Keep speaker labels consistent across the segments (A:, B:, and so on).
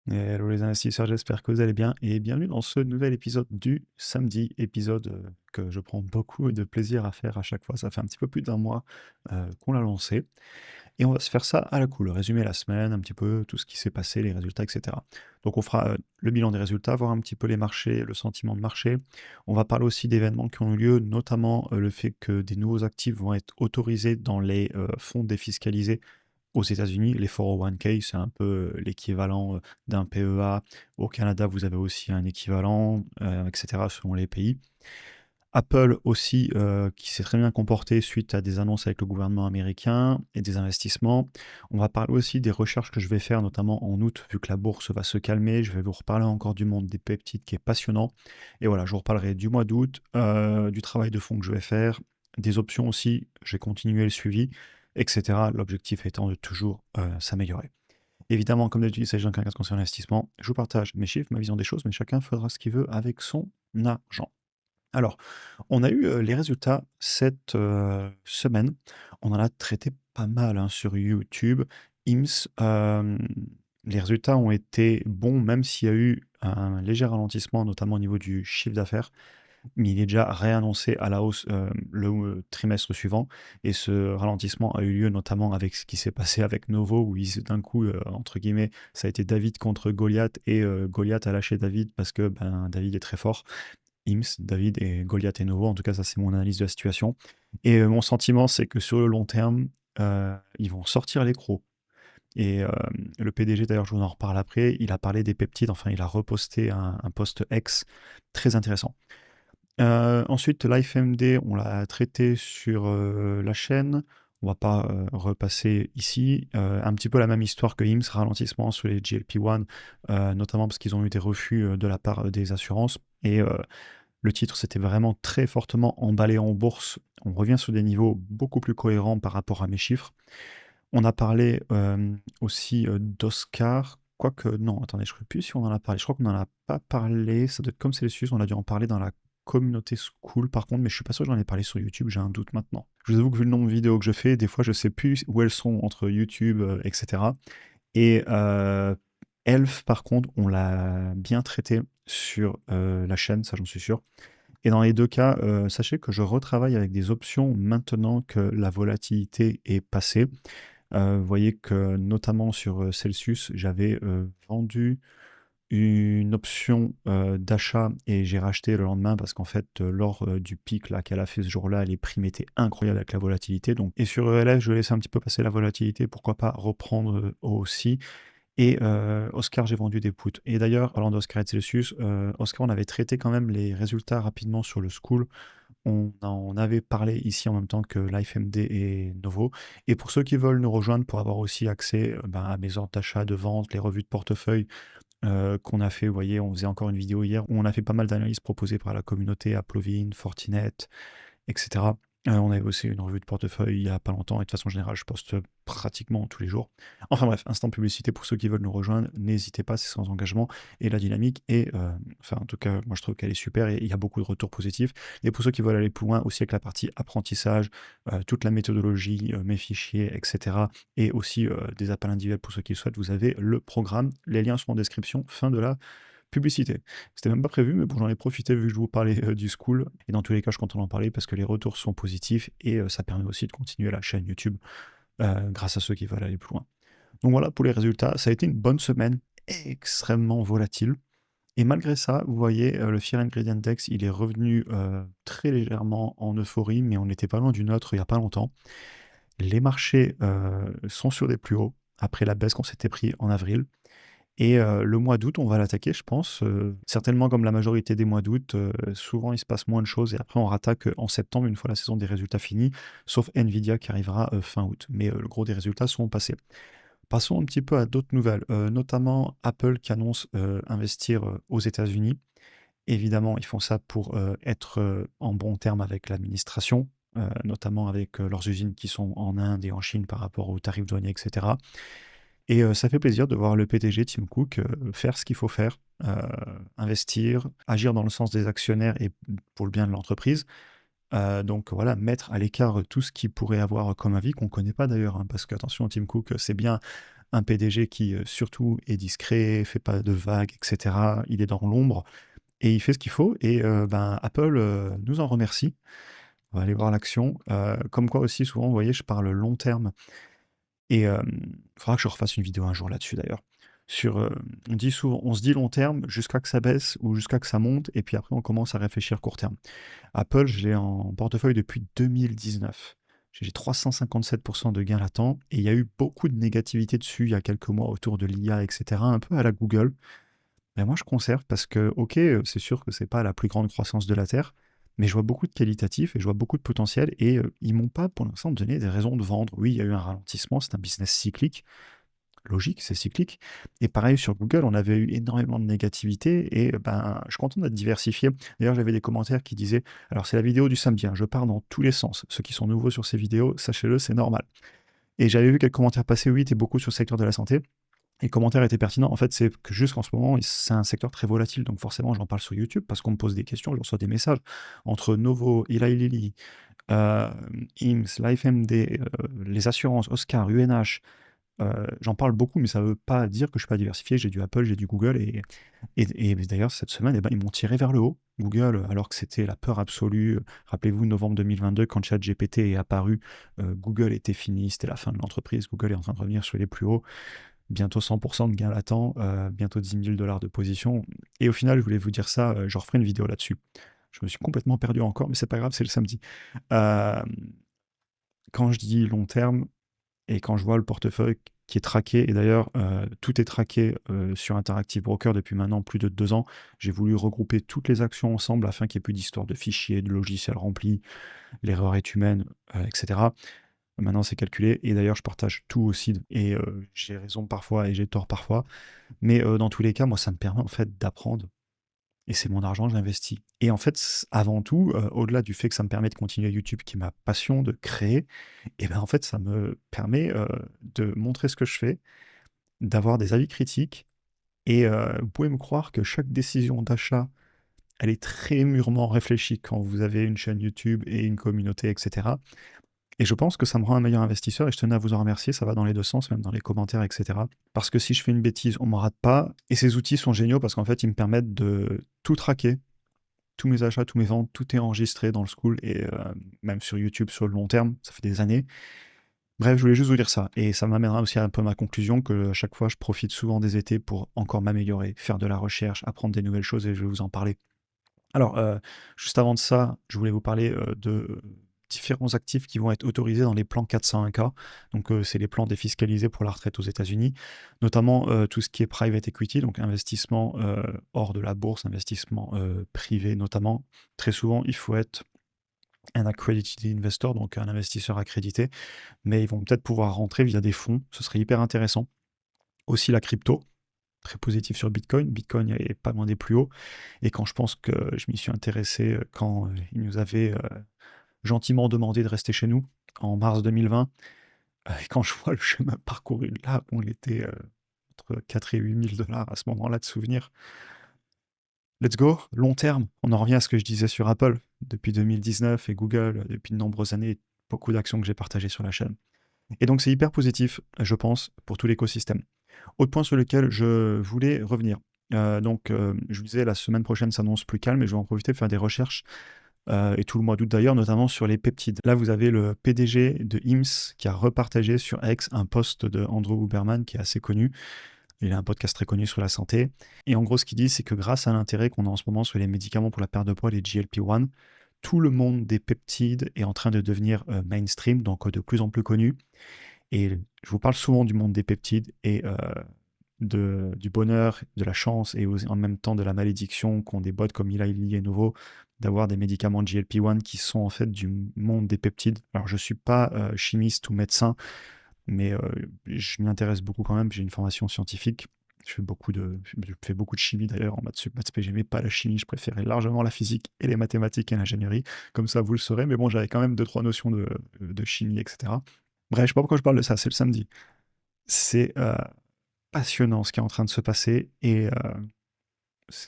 A: Hello les investisseurs, j'espère que vous allez bien et bienvenue dans ce nouvel épisode du samedi, épisode que je prends beaucoup de plaisir à faire à chaque fois. Ça fait un petit peu plus d'un mois qu'on l'a lancé et on va se faire ça à la cool, résumer la semaine, un petit peu tout ce qui s'est passé, les résultats, etc. Donc on fera le bilan des résultats, voir un petit peu les marchés, le sentiment de marché. On va parler aussi d'événements qui ont eu lieu, notamment le fait que des nouveaux actifs vont être autorisés dans les fonds défiscalisés aux États-Unis. Les 401(k), c'est un peu l'équivalent d'un PEA. Au Canada, vous avez aussi un équivalent, etc., selon les pays. Apple aussi, qui s'est très bien comporté suite à des annonces avec le gouvernement américain et des investissements. On va parler aussi des recherches que je vais faire, notamment en août, vu que la bourse va se calmer. Je vais vous reparler encore du monde des peptides qui est passionnant. Et voilà, je vous reparlerai du mois d'août, du travail de fond que je vais faire, des options aussi. Je vais continuer le suivi, etc. L'objectif étant de toujours s'améliorer. Évidemment, comme d'habitude, il s'agit d'un cas concernant l'investissement. Je vous partage mes chiffres, ma vision des choses, mais chacun fera ce qu'il veut avec son argent. Alors, on a eu, les résultats cette, semaine. On en a traité pas mal, hein, sur YouTube. IMS, les résultats ont été bons, même s'il y a eu un léger ralentissement, notamment au niveau du chiffre d'affaires, mais il est déjà réannoncé à la hausse, le trimestre suivant et ce ralentissement a eu lieu notamment avec ce qui s'est passé avec Novo où ils d'un coup, entre guillemets, ça a été David contre Goliath et Goliath a lâché David parce que, ben, David est très fort. IMS, David et Goliath et Novo. En tout cas, ça, c'est mon analyse de la situation. Et mon sentiment, c'est que sur le long terme, ils vont sortir les crocs. Et le PDG, d'ailleurs, je vous en reparle après, il a parlé des peptides, enfin, il a reposté un post X très intéressant. Ensuite, l'AFMD, on l'a traité sur la chaîne. On va pas repasser ici. Un petit peu la même histoire que IMS, ralentissement sur les GLP-1, notamment parce qu'ils ont eu des refus de la part des assurances. Et le titre s'était vraiment très fortement emballé en bourse. On revient sur des niveaux beaucoup plus cohérents par rapport à mes chiffres. On a parlé aussi d'Oscar. Quoique, non, attendez, je ne sais plus si on en a parlé. Je crois qu'on n'en a pas parlé. Ça doit être comme Celsius, on a dû en parler dans la communauté school par contre, mais je suis pas sûr que j'en ai parlé sur YouTube, j'ai un doute maintenant. Je vous avoue que vu le nombre de vidéos que je fais, des fois je sais plus où elles sont entre YouTube, etc. Et Elf, par contre, on l'a bien traité sur la chaîne, ça j'en suis sûr. Et dans les deux cas, sachez que je retravaille avec des options maintenant que la volatilité est passée. Vous voyez que notamment sur Celsius, j'avais vendu une option d'achat et j'ai racheté le lendemain parce qu'en fait, lors du pic là, qu'elle a fait ce jour-là, les primes étaient incroyables avec la volatilité. Donc, et sur ELF, je laisse un petit peu passer la volatilité, pourquoi pas reprendre aussi. Et Oscar, j'ai vendu des puts. Et d'ailleurs, parlant d'Oscar et de Celsius, Oscar, on avait traité quand même les résultats rapidement sur le school. On en avait parlé ici en même temps que l'IFMD et Novo. Et pour ceux qui veulent nous rejoindre pour avoir aussi accès ben, à mes ordres d'achat, de vente, les revues de portefeuille qu'on a fait, vous voyez, on faisait encore une vidéo hier où on a fait pas mal d'analyses proposées par la communauté Applovin, Fortinet, etc. On avait aussi une revue de portefeuille il y a pas longtemps et de façon générale, je poste pratiquement tous les jours. Enfin bref, instant publicité pour ceux qui veulent nous rejoindre, n'hésitez pas, c'est sans engagement et la dynamique est, enfin en tout cas, moi je trouve qu'elle est super et il y a beaucoup de retours positifs. Et pour ceux qui veulent aller plus loin, aussi avec la partie apprentissage, toute la méthodologie, mes fichiers, etc. Et aussi des appels individuels pour ceux qui le souhaitent, vous avez le programme. Les liens sont en description, fin de la publicité. C'était même pas prévu, mais bon, j'en ai profité vu que je vous parlais du school. Et dans tous les cas, je suis content d'en parler parce que les retours sont positifs et ça permet aussi de continuer la chaîne YouTube grâce à ceux qui veulent aller plus loin. Donc voilà pour les résultats. Ça a été une bonne semaine extrêmement volatile. Et malgré ça, vous voyez, le Fear and Greed Index, il est revenu très légèrement en euphorie, mais on n'était pas loin du neutre il n'y a pas longtemps. Les marchés sont sur des plus hauts après la baisse qu'on s'était pris en avril. Et le mois d'août, on va l'attaquer, je pense. Certainement, comme la majorité des mois d'août, souvent il se passe moins de choses et après on rattaque en septembre, une fois la saison des résultats finie, sauf Nvidia qui arrivera fin août. Mais le gros des résultats sont passés. Passons un petit peu à d'autres nouvelles, notamment Apple qui annonce investir aux États-Unis. Évidemment, ils font ça pour être en bon terme avec l'administration, notamment avec leurs usines qui sont en Inde et en Chine par rapport aux tarifs douaniers, etc. Et ça fait plaisir de voir le PDG Tim Cook faire ce qu'il faut faire, investir, agir dans le sens des actionnaires et pour le bien de l'entreprise. Donc voilà, mettre à l'écart tout ce qu'il pourrait avoir comme avis, qu'on ne connaît pas d'ailleurs, hein, parce qu'attention, Tim Cook, c'est bien un PDG qui surtout est discret, fait pas de vagues, etc. Il est dans l'ombre et il fait ce qu'il faut. Et Apple nous en remercie. On va aller voir l'action. Comme quoi aussi, souvent, vous voyez, je parle long terme. Et il faudra que je refasse une vidéo un jour là-dessus d'ailleurs. Sur, on dit souvent, on se dit long terme jusqu'à que ça baisse ou jusqu'à que ça monte, et puis après on commence à réfléchir court terme. Apple, je l'ai en portefeuille depuis 2019. J'ai 357% de gains latents, et il y a eu beaucoup de négativité dessus il y a quelques mois autour de l'IA, etc., un peu à la Google. Mais moi, je conserve parce que, ok, c'est sûr que c'est pas la plus grande croissance de la Terre, mais je vois beaucoup de qualitatif et je vois beaucoup de potentiel, et ils m'ont pas pour l'instant donné des raisons de vendre. Oui, il y a eu un ralentissement, c'est un business cyclique, logique, c'est cyclique. Et pareil sur Google, on avait eu énormément de négativité et je suis content d'être diversifié. D'ailleurs, j'avais des commentaires qui disaient, alors c'est la vidéo du samedi, hein, je pars dans tous les sens. Ceux qui sont nouveaux sur ces vidéos, sachez-le, c'est normal. Et j'avais vu quelques commentaires passer, oui, t'es beaucoup sur le secteur de la santé. Et le commentaire était pertinent. En fait, c'est que jusqu'en ce moment, c'est un secteur très volatile. Donc forcément, j'en parle sur YouTube parce qu'on me pose des questions, je reçois des messages. Entre Novo, Eli Lilly, IMSS, LifeMD, les assurances, Oscar, UNH, j'en parle beaucoup, mais ça ne veut pas dire que je ne suis pas diversifié. J'ai du Apple, j'ai du Google. Et d'ailleurs, cette semaine, ils m'ont tiré vers le haut. Google, alors que c'était la peur absolue. Rappelez-vous, novembre 2022, quand ChatGPT est apparu, Google était fini, c'était la fin de l'entreprise. Google est en train de revenir sur les plus hauts. Bientôt 100% de gains latents, bientôt 10 000 $ de position. Et au final, je voulais vous dire ça, je referai une vidéo là-dessus. Je me suis complètement perdu encore, mais c'est pas grave, c'est le samedi. Euh, Quand je dis long terme, et quand je vois le portefeuille qui est traqué, et d'ailleurs, tout est traqué sur Interactive Broker depuis maintenant plus de 2 ans, j'ai voulu regrouper toutes les actions ensemble afin qu'il n'y ait plus d'histoire de fichiers, de logiciels remplis, l'erreur est humaine, etc. Maintenant, c'est calculé, et d'ailleurs, je partage tout aussi, et j'ai raison parfois et j'ai tort parfois, mais dans tous les cas, moi, ça me permet en fait d'apprendre, et c'est mon argent, j'investis. Et en fait, avant tout, au-delà du fait que ça me permet de continuer YouTube, qui est ma passion de créer, et ben en fait, ça me permet de montrer ce que je fais, d'avoir des avis critiques, et vous pouvez me croire que chaque décision d'achat, elle est très mûrement réfléchie quand vous avez une chaîne YouTube et une communauté, etc. Et je pense que ça me rend un meilleur investisseur, et je tenais à vous en remercier, ça va dans les deux sens, même dans les commentaires, etc. Parce que si je fais une bêtise, on ne m'en rate pas. Et ces outils sont géniaux parce qu'en fait, ils me permettent de tout traquer, tous mes achats, tous mes ventes, tout est enregistré dans le school, et même sur YouTube sur le long terme, ça fait des années. Bref, je voulais juste vous dire ça. Et ça m'amènera aussi un peu à ma conclusion que à chaque fois, je profite souvent des étés pour encore m'améliorer, faire de la recherche, apprendre des nouvelles choses, et je vais vous en parler. Alors, juste avant de ça, je voulais vous parler de différents actifs qui vont être autorisés dans les plans 401(k). Donc, c'est les plans défiscalisés pour la retraite aux États-Unis, notamment tout ce qui est private equity, donc investissement hors de la bourse, investissement privé notamment. Très souvent, il faut être un accredited investor, donc un investisseur accrédité, mais ils vont peut-être pouvoir rentrer via des fonds, ce serait hyper intéressant. Aussi la crypto, très positif sur Bitcoin. Bitcoin est pas loin des plus hauts. Et quand je pense que je m'y suis intéressé quand ils nous avaient gentiment demandé de rester chez nous en mars 2020, et quand je vois le chemin parcouru là, on était entre 4 et 8 000 $ à ce moment-là de souvenirs. Let's go, long terme. On en revient à ce que je disais sur Apple depuis 2019 et Google depuis de nombreuses années, beaucoup d'actions que j'ai partagées sur la chaîne. Et donc c'est hyper positif, je pense, pour tout l'écosystème. Autre point sur lequel je voulais revenir. Je vous disais, la semaine prochaine s'annonce plus calme, et je vais en profiter pour faire des recherches, et tout le mois d'août d'ailleurs, notamment sur les peptides. Là, vous avez le PDG de IMSS qui a repartagé sur X un post de Andrew Huberman qui est assez connu. Il a un podcast très connu sur la santé. Et en gros, ce qu'il dit, c'est que grâce à l'intérêt qu'on a en ce moment sur les médicaments pour la perte de poids, les GLP-1, tout le monde des peptides est en train de devenir mainstream, donc de plus en plus connu. Et je vous parle souvent du monde des peptides et du bonheur, de la chance, et en même temps de la malédiction qu'ont des boîtes comme Eli Lilly et Novo d'avoir des médicaments GLP-1 qui sont en fait du monde des peptides. Alors je ne suis pas chimiste ou médecin, mais je m'y intéresse beaucoup quand même, j'ai une formation scientifique. Je fais beaucoup de chimie d'ailleurs en maths sup, maths spé. J'aimais pas la chimie, je préférais largement la physique et les mathématiques et l'ingénierie. Comme ça, vous le saurez. Mais bon, j'avais quand même 2-3 notions de chimie, etc. Bref, je sais pas pourquoi je parle de ça, c'est le samedi. C'est passionnant ce qui est en train de se passer, et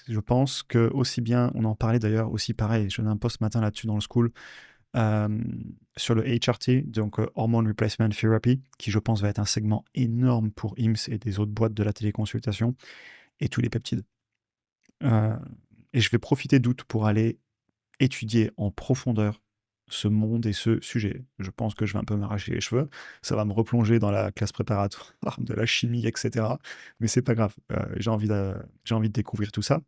A: je pense que aussi bien, on en parlait d'ailleurs aussi pareil, je faisais un post ce matin là-dessus dans le school, sur le HRT, donc Hormone Replacement Therapy, qui je pense va être un segment énorme pour IMSS et des autres boîtes de la téléconsultation, et tous les peptides. Et je vais profiter d'août pour aller étudier en profondeur ce monde et ce sujet. Je pense que je vais un peu m'arracher les cheveux. Ça va me replonger dans la classe préparatoire de la chimie, etc. Mais c'est pas grave. J'ai envie de découvrir tout ça.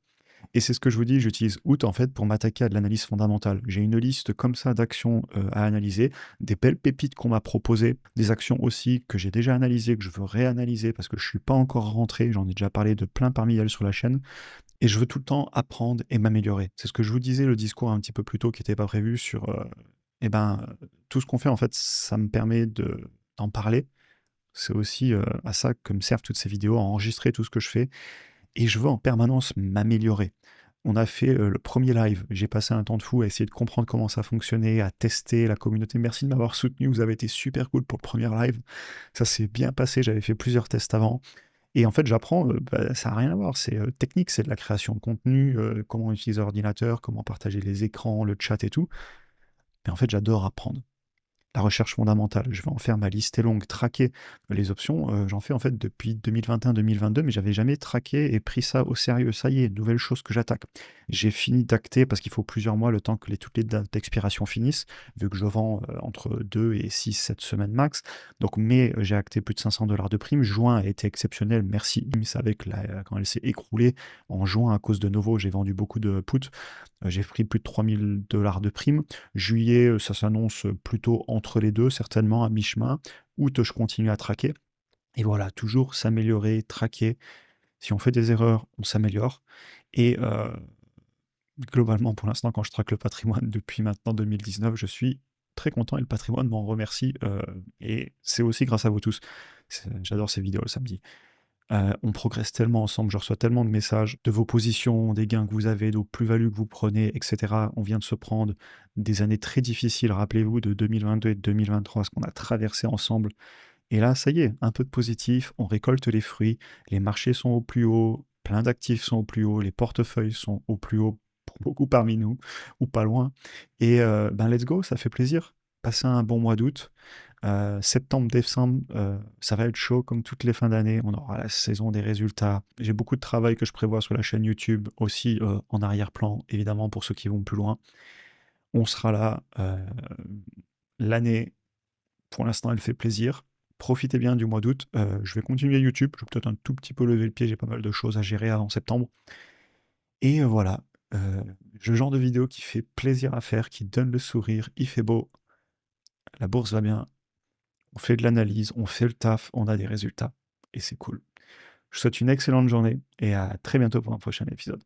A: Et c'est ce que je vous dis, j'utilise Out en fait pour m'attaquer à de l'analyse fondamentale. J'ai une liste comme ça d'actions à analyser, des belles pépites qu'on m'a proposées, des actions aussi que j'ai déjà analysées, que je veux réanalyser parce que je suis pas encore rentré, j'en ai déjà parlé de plein parmi elles sur la chaîne, et je veux tout le temps apprendre et m'améliorer. C'est ce que je vous disais, le discours un petit peu plus tôt qui n'était pas prévu sur eh ben, tout ce qu'on fait en fait, ça me permet d'en parler. C'est aussi à ça que me servent toutes ces vidéos, à enregistrer tout ce que je fais, et je veux en permanence m'améliorer. On a fait le premier live, j'ai passé un temps de fou à essayer de comprendre comment ça fonctionnait, à tester la communauté. Merci de m'avoir soutenu, vous avez été super cool pour le premier live. Ça s'est bien passé, j'avais fait plusieurs tests avant. Et en fait, j'apprends, ça n'a rien à voir, c'est technique, c'est de la création de contenu, comment utiliser l'ordinateur, comment partager les écrans, le chat et tout. Mais en fait, j'adore apprendre. La recherche fondamentale, je vais en faire ma liste est longue, traquer les options, j'en fais en fait depuis 2021-2022, mais j'avais jamais traqué et pris ça au sérieux. Ça y est, nouvelle chose que j'attaque. J'ai fini d'acter parce qu'il faut plusieurs mois le temps que toutes les dates d'expiration finissent, vu que je vends entre 2 et 6, 7 semaines max. Donc mai, j'ai acté plus de 500 dollars de prime. Juin a été exceptionnel, merci IMS avec quand elle s'est écroulée. En juin, à cause de Novo, j'ai vendu beaucoup de puts. J'ai pris plus de 3000 dollars de prime. Juillet, ça s'annonce plutôt entre les deux, certainement à mi-chemin. Août, je continue à traquer. Et voilà, toujours s'améliorer, traquer. Si on fait des erreurs, on s'améliore. Et globalement, pour l'instant, quand je traque le patrimoine depuis maintenant 2019, je suis très content et le patrimoine m'en remercie. Et c'est aussi grâce à vous tous. J'adore ces vidéos le samedi. On progresse tellement ensemble, je reçois tellement de messages de vos positions, des gains que vous avez, de plus-values que vous prenez, etc. On vient de se prendre des années très difficiles, rappelez-vous, de 2022 et de 2023, ce qu'on a traversé ensemble. Et là, ça y est, un peu de positif, on récolte les fruits, les marchés sont au plus haut, plein d'actifs sont au plus haut, les portefeuilles sont au plus haut pour beaucoup parmi nous, ou pas loin. Et ben let's go, ça fait plaisir. Passez un bon mois d'août. Septembre, décembre, ça va être chaud comme toutes les fins d'année. On aura la saison des résultats. J'ai beaucoup de travail que je prévois sur la chaîne YouTube, aussi en arrière-plan, évidemment, pour ceux qui vont plus loin. On sera là. L'année, pour l'instant, elle fait plaisir. Profitez bien du mois d'août. Je vais continuer YouTube. Je vais peut-être un tout petit peu lever le pied. J'ai pas mal de choses à gérer avant septembre. Et voilà. Le genre de vidéo qui fait plaisir à faire, qui donne le sourire. Il fait beau. La bourse va bien. On fait de l'analyse, on fait le taf, on a des résultats. Et c'est cool. Je vous souhaite une excellente journée et à très bientôt pour un prochain épisode.